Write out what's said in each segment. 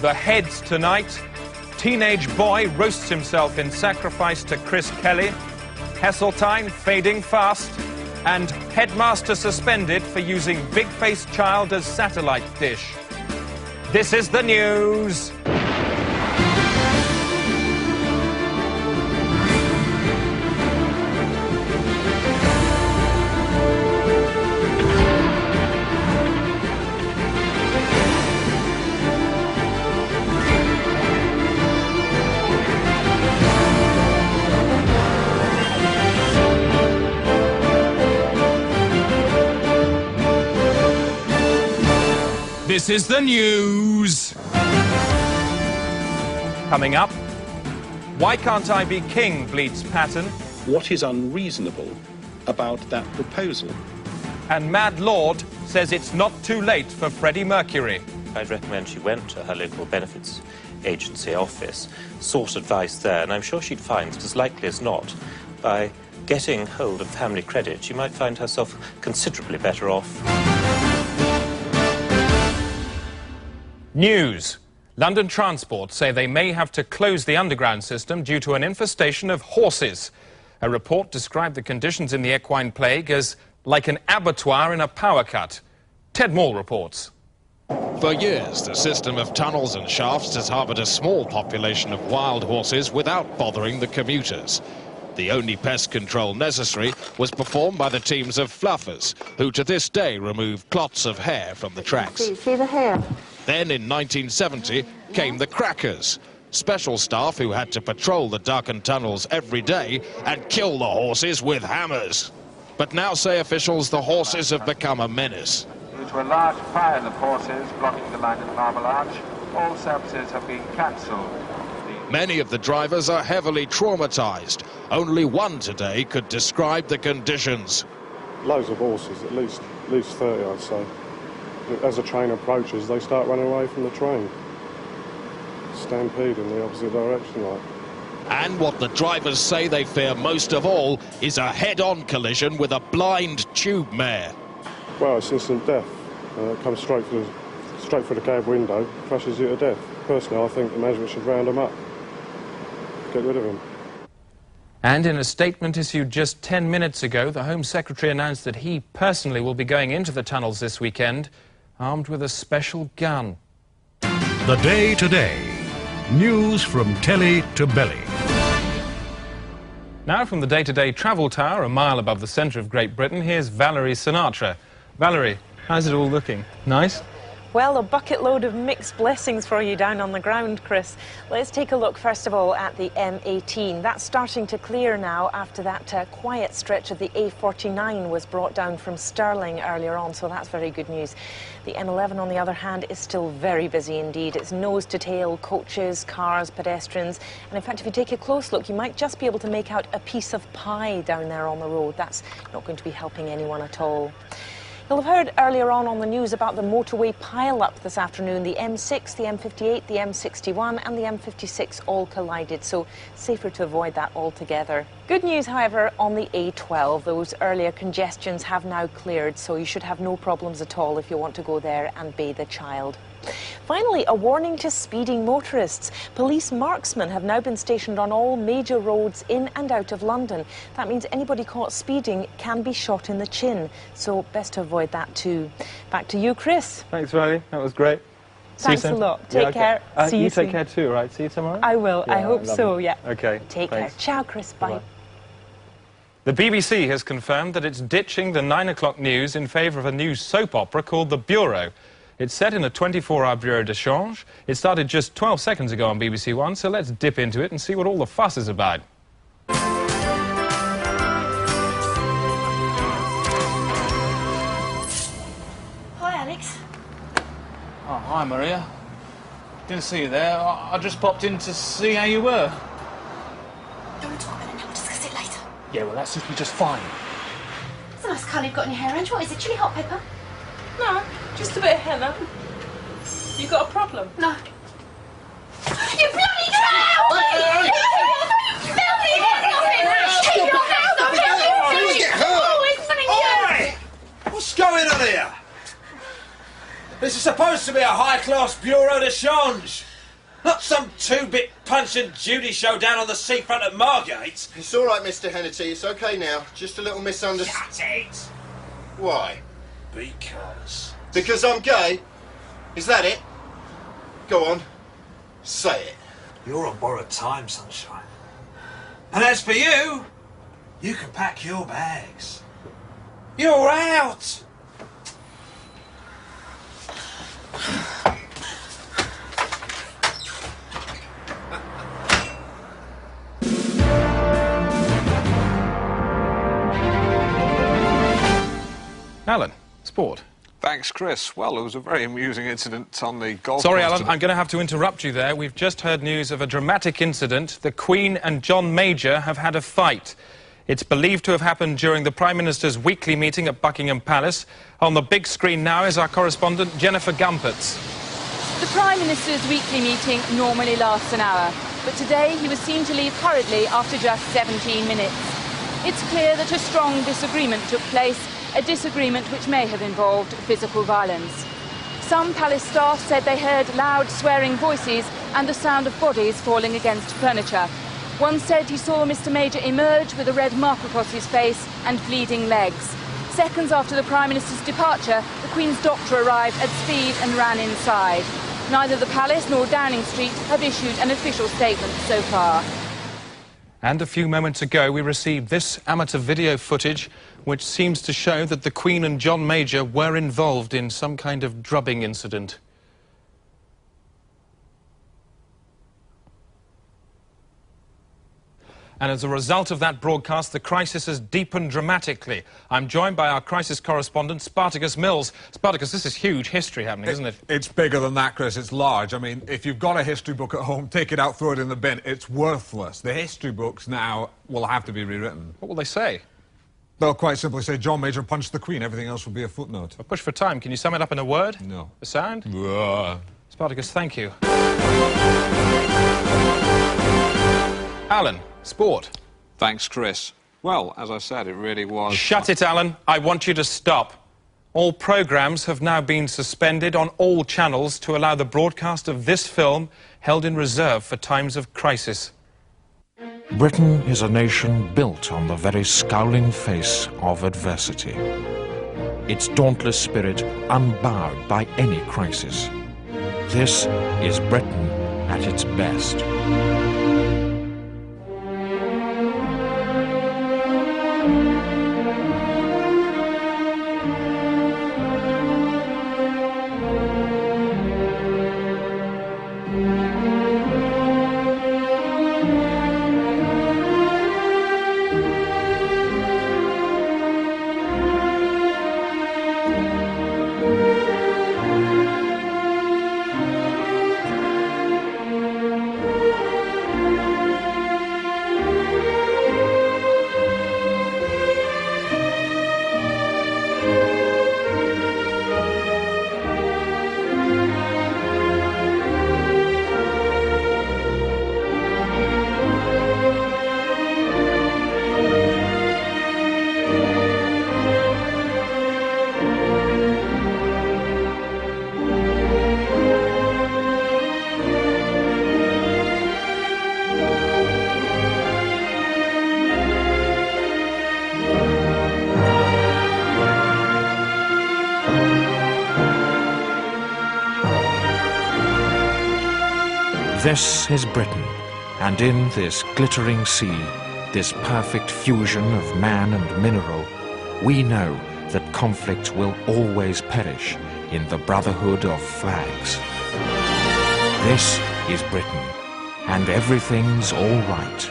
The heads tonight. Teenage boy roasts himself in sacrifice to Chris Kelly. Heseltine fading fast. And headmaster suspended for using big-faced child as satellite dish. This is the news. This is the news. Coming up, why can't I be king, bleats Patton. What is unreasonable about that proposal? And Mad Lord says it's not too late for Freddie Mercury. I'd recommend she went to her local benefits agency office, sought advice there, and I'm sure she'd find that as likely as not, by getting hold of family credit, she might find herself considerably better off. News. London Transport say they may have to close the underground system due to an infestation of horses. A report described the conditions in the equine plague as like an abattoir in a power cut. Ted Moore reports. For years, the system of tunnels and shafts has harboured a small population of wild horses without bothering the commuters. The only pest control necessary was performed by the teams of fluffers, who to this day remove clots of hair from the tracks. See the hair? Then in 1970 came the crackers, special staff who had to patrol the darkened tunnels every day and kill the horses with hammers. But now, say officials, the horses have become a menace. Due to a large file of horses blocking the line at Marble Arch, all services have been cancelled. Many of the drivers are heavily traumatised. Only one today could describe the conditions. Loads of horses, at least 30, I'd say. As a train approaches, they start running away from the train. Stampede in the opposite direction, like. And what the drivers say they fear most of all is a head-on collision with a blind tube mare. Well, it's instant death. It comes straight through the cab window, crashes you to death. Personally, I think the management should round him up. Get rid of him. And in a statement issued just 10 minutes ago, the Home Secretary announced that he personally will be going into the tunnels this weekend, armed with a special gun. The Day Today. News from telly to belly. Now from the day-to-day travel tower, a mile above the centre of Great Britain, here's Valerie Sinatra. Valerie, how's it all looking? Nice? Well, a bucket load of mixed blessings for you down on the ground, Chris. Let's take a look, first of all, at the M18. That's starting to clear now after that quiet stretch of the A49 was brought down from Stirling earlier on, so that's very good news. The M11, on the other hand, is still very busy indeed. It's nose to tail, coaches, cars, pedestrians. And in fact, if you take a close look, you might just be able to make out a piece of pie down there on the road. That's not going to be helping anyone at all. You'll have heard earlier on the news about the motorway pile-up this afternoon. The M6, the M58, the M61 and the M56 all collided, so safer to avoid that altogether. Good news, however, on the A12. Those earlier congestions have now cleared, so you should have no problems at all if you want to go there and bathe a child. Finally, a warning to speeding motorists. Police marksmen have now been stationed on all major roads in and out of London. That means anybody caught speeding can be shot in the chin, so best to avoid that too. Back to you, Chris. Thanks, Riley. That was great. Thanks a lot. Take care. See you soon. Take care too, right? See you tomorrow? I will. Yeah, I hope so, yeah. Okay. Take care. Ciao, Chris. Bye. The BBC has confirmed that it's ditching the 9 o'clock news in favour of a new soap opera called The Bureau. It's set in a 24-hour bureau de change. It started just 12 seconds ago on BBC One, so let's dip into it and see what all the fuss is about. Hi, Alex. Oh, hi, Maria. Didn't see you there. I just popped in to see how you were. Don't want to talk about it now. We'll discuss it later. Yeah, well, that suits me just fine. It's a nice colour you've got in your hair, Ange. What is it? Chili hot pepper? No, just a bit of henna. You got a problem? No. You bloody cow! You filthy hands! Keep your hands off him! Get hurt! Oh, it's funny. Oi! What's going on here? This is supposed to be a high-class bureau de change. Not some two-bit Punch and Judy show down on the seafront at Margate. It's all right, Mr. Hennity. It's okay now. Just a little misunderstanding. Shut it! Why? Because I'm gay? Is that it? Go on. Say it. You're on borrowed time, sunshine. And as for you, you can pack your bags. You're out! Alan, sport. Thanks, Chris. Well, it was a very amusing incident on the golf Sorry, course Alan, today. I'm going to have to interrupt you there. We've just heard news of a dramatic incident. The Queen and John Major have had a fight. It's believed to have happened during the Prime Minister's weekly meeting at Buckingham Palace. On the big screen now is our correspondent, Jennifer Gumpertz. The Prime Minister's weekly meeting normally lasts an hour, but today he was seen to leave hurriedly after just 17 minutes. It's clear that a strong disagreement took place, a disagreement which may have involved physical violence. Some palace staff said they heard loud swearing voices and the sound of bodies falling against furniture. One said he saw Mr. Major emerge with a red mark across his face and bleeding legs. Seconds after the Prime Minister's departure, the Queen's doctor arrived at speed and ran inside. Neither the Palace nor Downing Street have issued an official statement so far. And a few moments ago, we received this amateur video footage which seems to show that the Queen and John Major were involved in some kind of drubbing incident. And as a result of that broadcast, the crisis has deepened dramatically. I'm joined by our crisis correspondent, Spartacus Mills. Spartacus, this is huge history happening, isn't it? It's bigger than that, Chris. It's large. I mean, if you've got a history book at home, take it out, throw it in the bin. It's worthless. The history books now will have to be rewritten. What will they say? They'll quite simply say, John Major punched the Queen. Everything else will be a footnote. A push for time. Can you sum it up in a word? No. A sound? Spartacus, thank you. Alan, sport. Thanks, Chris. Well, as I said, it really was... Shut it, Alan. I want you to stop. All programmes have now been suspended on all channels to allow the broadcast of this film held in reserve for times of crisis. Britain is a nation built on the very scowling face of adversity. Its dauntless spirit unbowed by any crisis. This is Britain at its best. This is Britain, and in this glittering sea, this perfect fusion of man and mineral, we know that conflict will always perish in the brotherhood of flags. This is Britain, and everything's all right.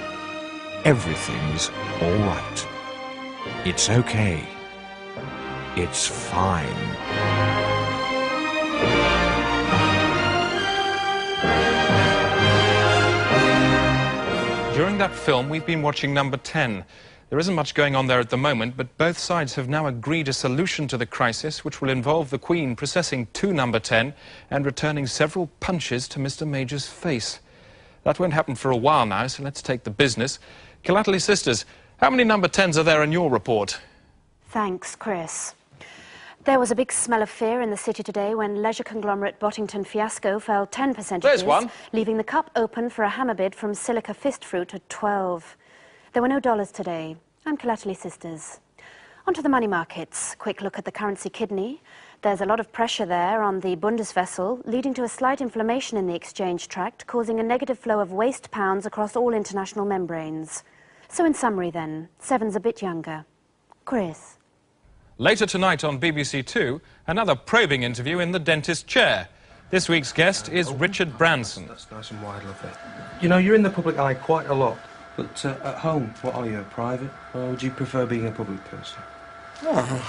Everything's all right. It's okay. It's fine. During that film, we've been watching number 10. There isn't much going on there at the moment, but both sides have now agreed a solution to the crisis, which will involve the Queen processing to number 10 and returning several punches to Mr. Major's face. That won't happen for a while now, so let's take the business. Killatley sisters, how many number 10s are there in your report? Thanks, Chris. There was a big smell of fear in the city today when leisure conglomerate Bottington Fiasco fell 10%, There's one. leaving the cup open for a hammer bid from Silica Fist Fruit at 12. There were no dollars today. I'm Collaterally Sisters. On to the money markets. Quick look at the currency kidney. There's a lot of pressure there on the Bundeswechsel, leading to a slight inflammation in the exchange tract, causing a negative flow of waste pounds across all international membranes. So in summary then, Seven's a bit younger. Chris. Later tonight on BBC Two, another probing interview in the dentist's chair. This week's guest is Richard Branson. That's nice and wide, lovely. You know, you're in the public eye quite a lot, but at home, what are you, private? Or would you prefer being a public person? Yeah?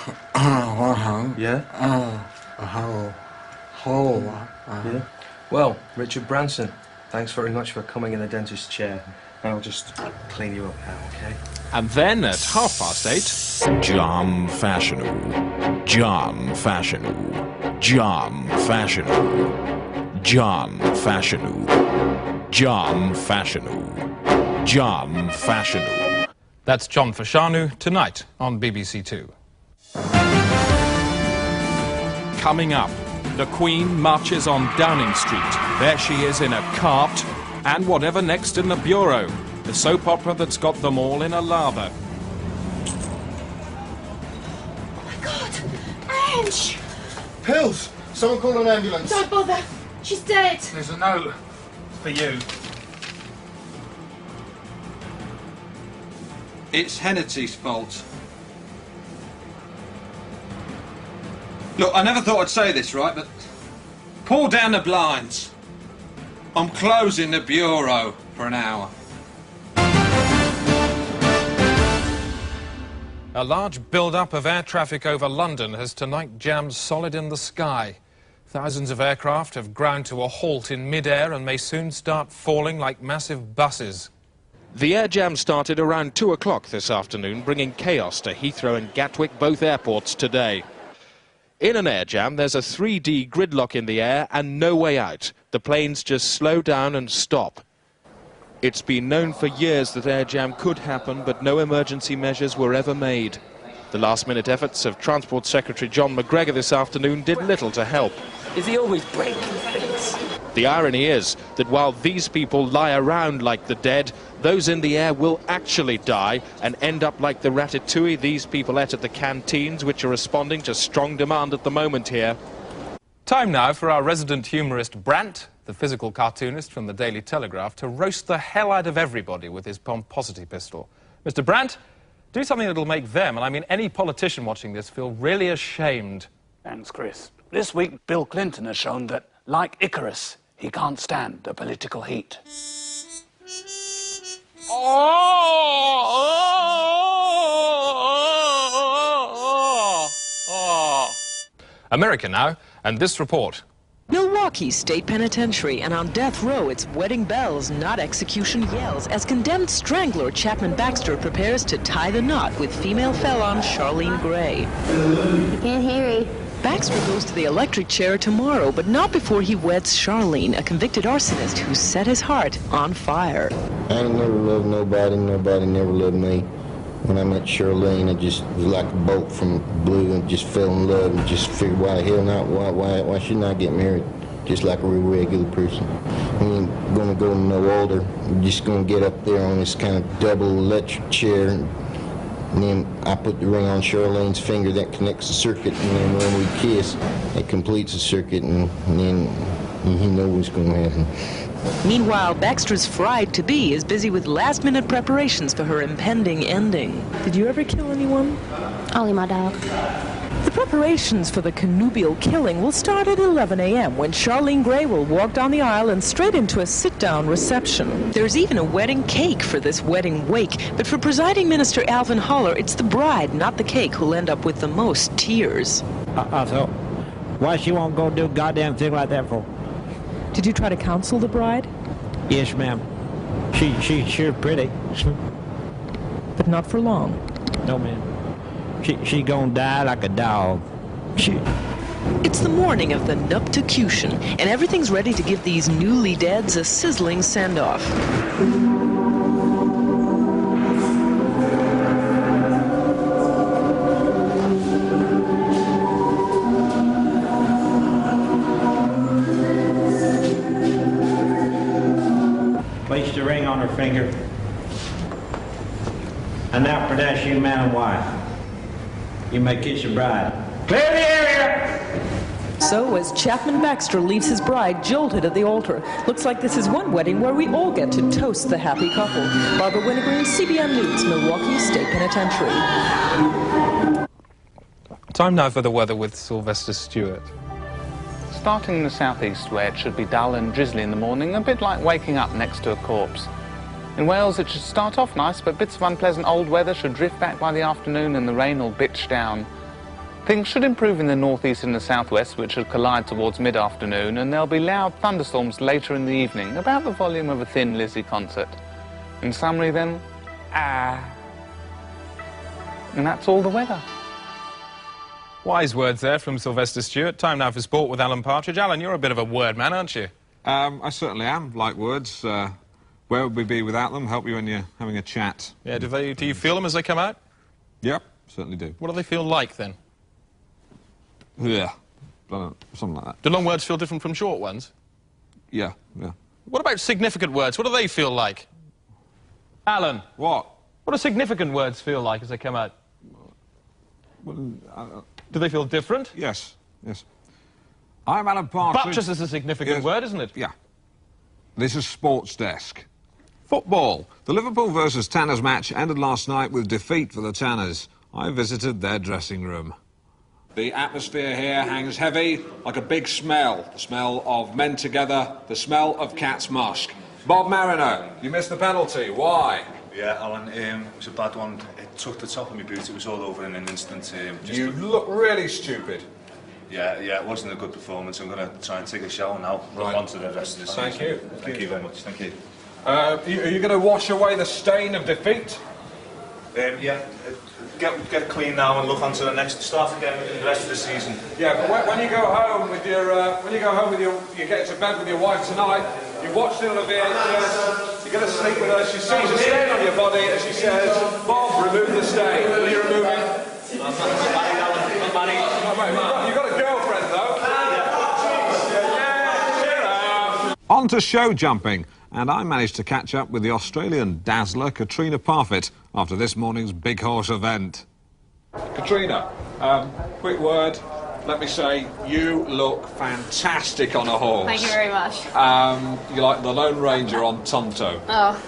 Yeah? Well, Richard Branson, thanks very much for coming in the dentist's chair. I'll just clean you up now, okay? And then at 8:30, John Fashionable, John Fashionable, John Fashionable, John Fashionable, John Fashionable, John Fashionable. That's John Fashanu tonight on BBC Two. Coming up, the Queen marches on Downing Street. There she is in a cart. And whatever next in the bureau. The soap opera that's got them all in a lather. Oh my God! Ange! Pills! Someone call an ambulance. Don't bother. She's dead. There's a note for you. It's Hennety's fault. Look, I never thought I'd say this, right, but pull down the blinds. I'm closing the bureau for an hour. A large build-up of air traffic over London has tonight jammed solid in the sky. Thousands of aircraft have ground to a halt in mid-air and may soon start falling like massive buses. The air jam started around 2 o'clock this afternoon, bringing chaos to Heathrow and Gatwick, both airports, today. In an air jam, there's a 3D gridlock in the air and no way out. The planes just slow down and stop. It's been known for years that air jam could happen, but no emergency measures were ever made. The last-minute efforts of Transport Secretary John McGregor this afternoon did little to help. Is he always breaking things? The irony is that while these people lie around like the dead, those in the air will actually die and end up like the ratatouille these people ate at the canteens, which are responding to strong demand at the moment here. Time now for our resident humorist Brant, the physical cartoonist from the Daily Telegraph, to roast the hell out of everybody with his pomposity pistol. Mr. Brant, do something that'll make them, and I mean any politician watching this, feel really ashamed. Thanks, Chris. This week, Bill Clinton has shown that, like Icarus, he can't stand the political heat. America now, and this report. Milwaukee State Penitentiary, and on death row, it's wedding bells, not execution yells, as condemned strangler Chapman Baxter prepares to tie the knot with female felon Charlene Gray. I can't hear you. Baxter goes to the electric chair tomorrow, but not before he weds Charlene, a convicted arsonist who set his heart on fire. I ain't never loved nobody, nobody never loved me. When I met Charlene, it just was like a bolt from blue and just fell in love and just figured, why the hell not? Why shouldn't I get married? Just like a real regular person. We ain't gonna go no older. We're just gonna get up there on this kind of double electric chair. And then I put the ring on Charlene's finger that connects the circuit, and then when we kiss, it completes the circuit, and then you know what's gonna happen. Meanwhile, Baxter's bride-to-be is busy with last-minute preparations for her impending ending. Did you ever kill anyone? Only my dog. The preparations for the connubial killing will start at 11 a.m. when Charlene Gray will walk down the aisle and straight into a sit-down reception. There's even a wedding cake for this wedding wake, but for presiding minister Alvin Holler, it's the bride, not the cake, who'll end up with the most tears. So why she won't go do a goddamn thing like that for? Did you try to counsel the bride? Yes, ma'am. She's sure pretty. But not for long. No, ma'am. She gonna die like a dog. It's the morning of the nupticution, and everything's ready to give these newly deads a sizzling send-off. Place the ring on her finger. And now pronounce you man and wife. You may kiss your bride. Clear the area! So, as Chapman Baxter leaves his bride jolted at the altar, looks like this is one wedding where we all get to toast the happy couple. Barbara Winogreen, CBN News, Milwaukee State Penitentiary. Time now for the weather with Sylvester Stewart. Starting in the southeast, where it should be dull and drizzly in the morning, a bit like waking up next to a corpse. In Wales, it should start off nice, but bits of unpleasant old weather should drift back by the afternoon and the rain will bitch down. Things should improve in the northeast and the southwest, which should collide towards mid-afternoon, and there'll be loud thunderstorms later in the evening, about the volume of a Thin Lizzy concert. In summary, then, And that's all the weather. Wise words there from Sylvester Stewart. Time now for sport with Alan Partridge. Alan, you're a bit of a word man, aren't you? I certainly am, like words. Where would we be without them? Help you when you're having a chat. Yeah, do you feel them as they come out? Yep, certainly do. What do they feel like, then? Yeah, something like that. Do long words feel different from short ones? Yeah. What about significant words? What do they feel like? Alan. What? What do significant words feel like as they come out? Well, do they feel different? Yes. I'm Alan Partridge. Buttress is a significant word, isn't it? Yeah. This is Sports Desk. Football. The Liverpool versus Tanners match ended last night with defeat for the Tanners. I visited their dressing room. The atmosphere here hangs heavy, like a big smell. The smell of men together, the smell of cat's musk. Bob Mariner, you missed the penalty. Why? Yeah, Alan, it was a bad one. It took the top of my boot. It was all over in an instant. You look really stupid. Yeah, it wasn't a good performance. I'm going to try and take a shower now. Look on to the rest of the season. Thank you. Thank you very much. Thank you. Are you going to wash away the stain of defeat? Yeah. Get it clean now and look on to the next start again in the rest of the season. Yeah, but when you go home with your, you get to bed with your wife tonight, you watch it on a VHS, you're going to sleep with her, she sees a stain on your body and she says, Bob, remove the stain. Will you remove it? I'm married, Alan. I'm married. You've got a girlfriend, though. On to show jumping. And I managed to catch up with the Australian dazzler Katrina Parfitt after this morning's big horse event. Katrina, quick word. Let me say, you look fantastic on a horse. Thank you very much. You're like the Lone Ranger on Tonto. Oh.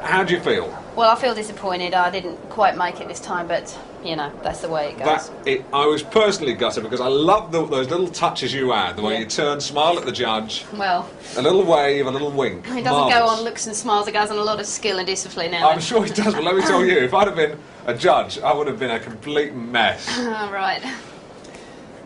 How do you feel? Well, I feel disappointed. I didn't quite make it this time, but, you know, that's the way it goes. I was personally gutted because I love those little touches you had, the way you turn, smile at the judge. Well... A little wave, a little wink. It doesn't go on looks and smiles, it goes on a lot of skill and discipline now. I'm sure it does, but let me tell you, if I'd have been a judge, I would have been a complete mess. Right.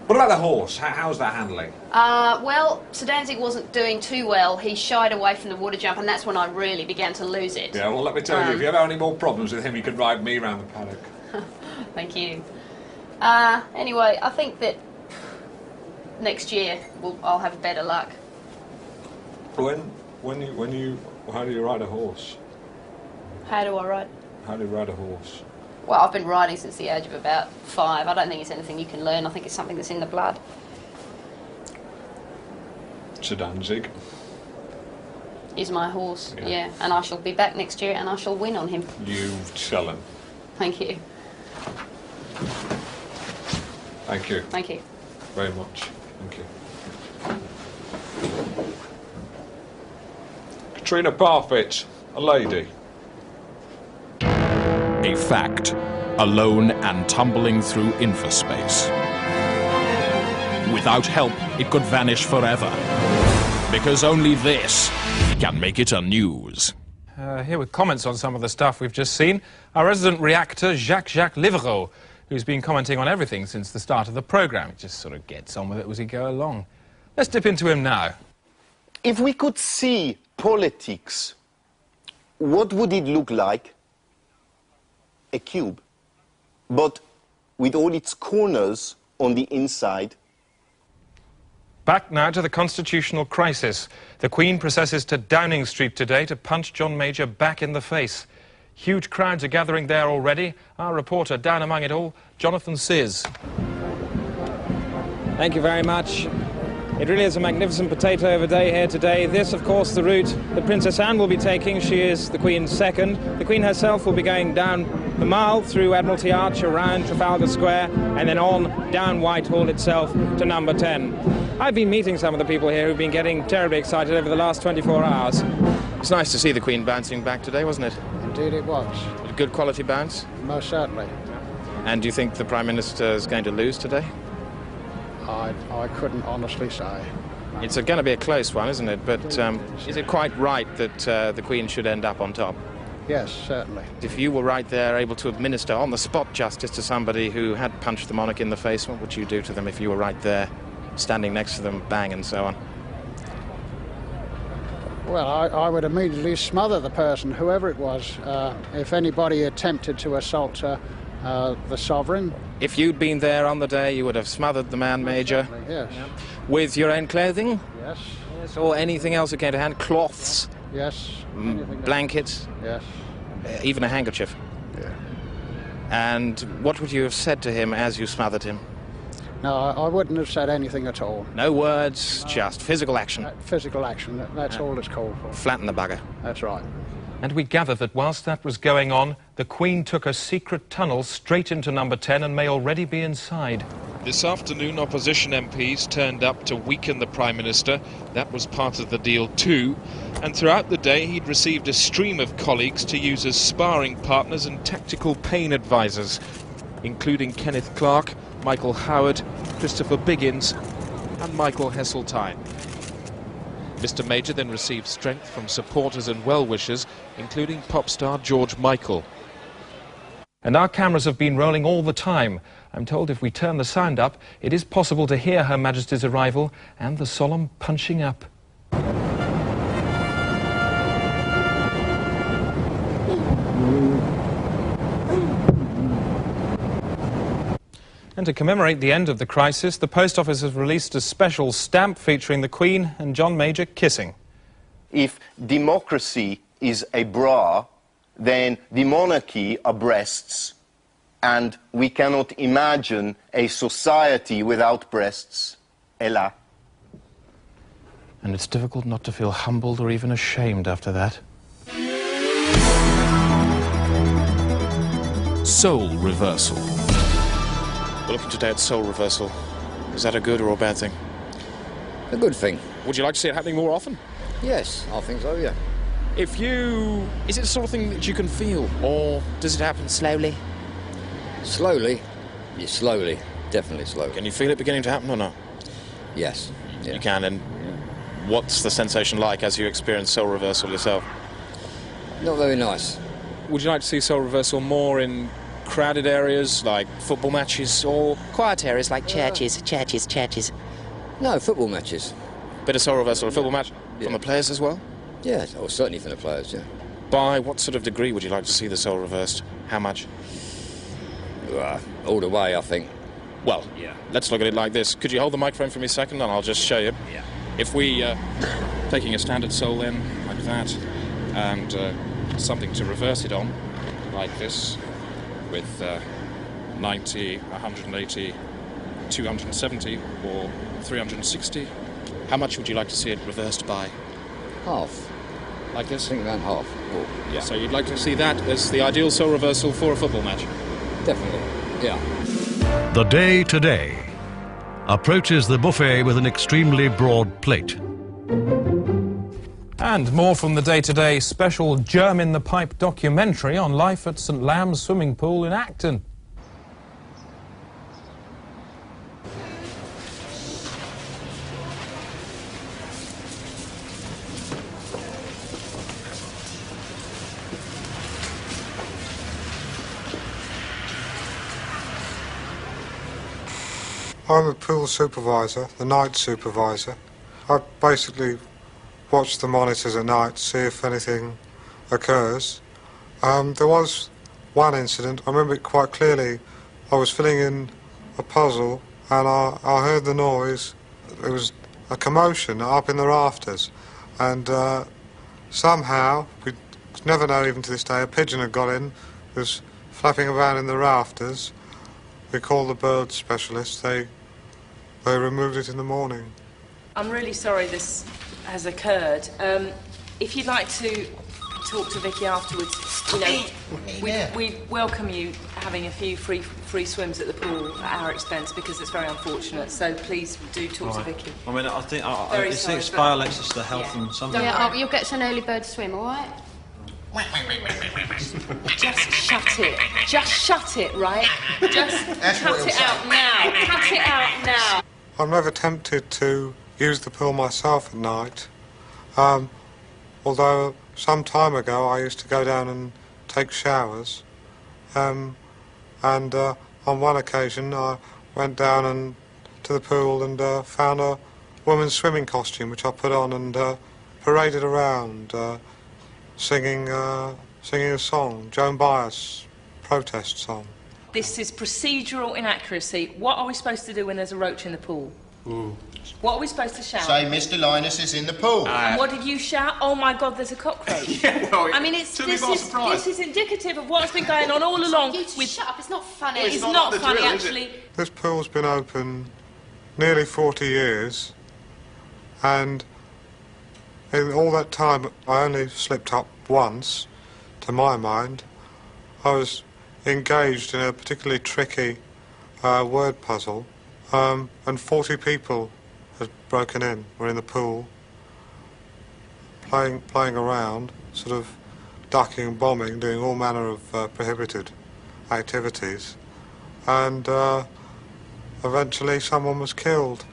What about the horse? How's that handling? Well, Sedanzik wasn't doing too well. He shied away from the water jump, and that's when I really began to lose it. Yeah, well, let me tell you, if you ever have any more problems with him, you can ride me around the paddock. Thank you. Anyway, I think that next year I'll have better luck. How do you ride a horse? How do I ride? How do you ride a horse? Well, I've been riding since the age of about 5. I don't think it's anything you can learn. I think it's something that's in the blood. Sedanzik is my horse, yeah. And I shall be back next year and I shall win on him. You tell him. Thank you. Thank you. Thank you. Very much. Thank you. Katrina Parfitt, a lady. A fact, alone and tumbling through infospace. Without help, it could vanish forever. Because only this can make it a news. Here with comments on some of the stuff we've just seen, our resident reactor, Jacques Livereau, who's been commenting on everything since the start of the programme. He just sort of gets on with it as we go along. Let's dip into him now. If we could see politics, what would it look like? A cube, but with all its corners on the inside. Back now to the constitutional crisis. The Queen processes to Downing Street today to punch John Major back in the face. Huge crowds are gathering there already. Our reporter down among it all, Jonathan Sizz. Thank you very much. It really is a magnificent potato of a day here today. This, of course, the route that Princess Anne will be taking. She is the Queen's second. The Queen herself will be going down the Mall, through Admiralty Arch, around Trafalgar Square, and then on down Whitehall itself to number 10. I've been meeting some of the people here who've been getting terribly excited over the last 24 hours. It's nice to see the Queen bouncing back today, wasn't it? Indeed it was. A good quality bounce? Most certainly. And do you think the Prime Minister is going to lose today? I couldn't honestly say. It's going to be a close one, isn't it? But is it quite right that the Queen should end up on top? Yes, certainly. If you were right there able to administer on-the-spot justice to somebody who had punched the monarch in the face, what would you do to them if you were right there, standing next to them, bang, and so on? Well, I would immediately smother the person, whoever it was, if anybody attempted to assault the sovereign. If you'd been there on the day, you would have smothered the man, Major? Yes. With your own clothing? Yes. Yes. Or anything else that came to hand? Cloths? Yes. Blankets? Yes. Even a handkerchief? Yeah. And what would you have said to him as you smothered him? No, I wouldn't have said anything at all. No words, just physical action? Physical action, that's all it's called for. Flatten the bugger? That's right. And we gather that whilst that was going on, the Queen took a secret tunnel straight into number 10 and may already be inside. This afternoon, opposition MPs turned up to weaken the Prime Minister. That was part of the deal too. And throughout the day, he'd received a stream of colleagues to use as sparring partners and tactical pain advisors, including Kenneth Clarke, Michael Howard, Christopher Biggins and Michael Heseltine. Mr. Major then received strength from supporters and well-wishers, including pop star George Michael. And our cameras have been rolling all the time. I'm told if we turn the sound up, it is possible to hear Her Majesty's arrival and the solemn punching up. And to commemorate the end of the crisis, the Post Office has released a special stamp featuring the Queen and John Major kissing. If democracy is a bra, then the monarchy are breasts, and we cannot imagine a society without breasts. Hélas. And it's difficult not to feel humbled or even ashamed after that. Soul reversal. We're looking today at soul reversal. Is that a good or a bad thing? A good thing. Would you like to see it happening more often? Yes, I think so, yeah. If you... Is it the sort of thing that you can feel, or does it happen slowly? Slowly? Yeah, slowly. Definitely slowly. Can you feel it beginning to happen or not? Yes. Yeah. You can, and what's the sensation like as you experience soul reversal yourself? Not very nice. Would you like to see soul reversal more in crowded areas like football matches, or quiet areas like churches? No, football matches. Bit of soul reversal, a football match from the players as well? Yeah, or certainly from the players, yeah. By what sort of degree would you like to see the soul reversed? How much? All the way, I think. Well, yeah. Let's look at it like this. Could you hold the microphone for me a second and I'll just show you? Yeah. If we, taking a standard soul in, like that, and something to reverse it on, like this, with 90, 180, 270 or 360. How much would you like to see it reversed by? Half. Like this? I think around half. Oh, yeah. So you'd like to see that as the ideal soul reversal for a football match? Definitely, yeah. The day today approaches the buffet with an extremely broad plate. And more from the day-to-day special Germ in the Pipe documentary on life at St Lamb's Swimming Pool in Acton. I'm a pool supervisor, the night supervisor. I basically watch the monitors at night to see if anything occurs. There was one incident, I remember it quite clearly. I was filling in a puzzle and I heard the noise. There was a commotion up in the rafters, and somehow, we never know even to this day, a pigeon had got in, was flapping around in the rafters. We called the bird specialists, they removed it in the morning. I'm really sorry this has occurred. If you'd like to talk to Vicky afterwards, you know, we'd welcome you having a few free swims at the pool at our expense, because it's very unfortunate. So please do talk to Vicky. I mean, I think it's by Alexis to help them somehow. Yeah, you'll get an early bird swim, all right? Just shut it. Just shut it, right? Just cut it out now. Cut it out now. I'm never tempted to use the pool myself at night, although some time ago I used to go down and take showers, and on one occasion I went down to the pool and found a woman's swimming costume, which I put on and paraded around singing a song, Joan Baez protest song. This is procedural inaccuracy. What are we supposed to do when there's a roach in the pool? What are we supposed to shout? Say Mr. Linus is in the pool. And what did you shout? Oh my God, there's a cockroach. I mean, this is indicative of what's been going on all along. Shut up, it's not funny. It's not funny, actually. This pool's been open nearly 40 years, and in all that time I only slipped up once, to my mind. I was engaged in a particularly tricky word puzzle, and 40 people had broken in, were in the pool, playing around, sort of ducking and bombing, doing all manner of prohibited activities, and eventually someone was killed.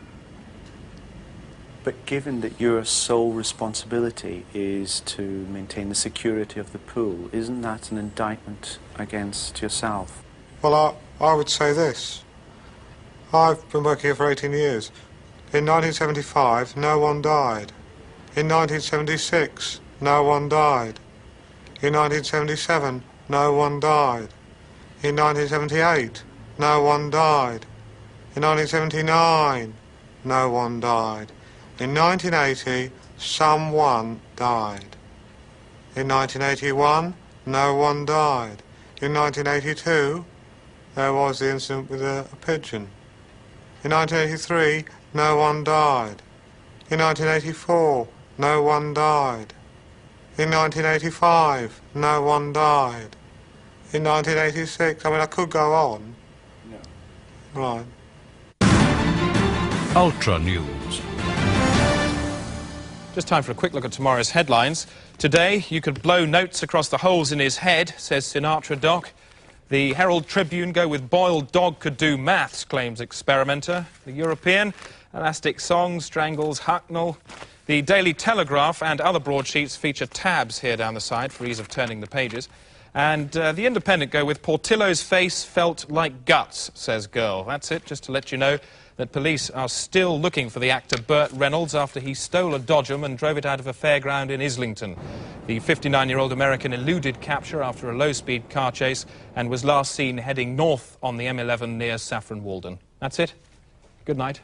But given that your sole responsibility is to maintain the security of the pool, isn't that an indictment against yourself? Well, I would say this. I've been working here for 18 years. In 1975, no one died. In 1976, no one died. In 1977, no one died. In 1978, no one died. In 1979, no one died. In 1980, someone died. In 1981, no one died. In 1982, there was the incident with a pigeon. In 1983, no one died. In 1984, no one died. In 1985, no one died. In 1986, I mean, I could go on. No. Right. Ultra News. Just time for a quick look at tomorrow's headlines. Today, you could blow notes across the holes in his head, says Sinatra Doc. The Herald Tribune go with boiled dog could do maths, claims experimenter. The European, elastic song strangles Hucknall. The Daily Telegraph and other broadsheets feature tabs here down the side for ease of turning the pages. And the Independent go with Portillo's face felt like guts, says Girl. That's it, just to let you know that police are still looking for the actor Burt Reynolds after he stole a Dodgem and drove it out of a fairground in Islington. The 59-year-old American eluded capture after a low-speed car chase and was last seen heading north on the M11 near Saffron Walden. That's it. Good night.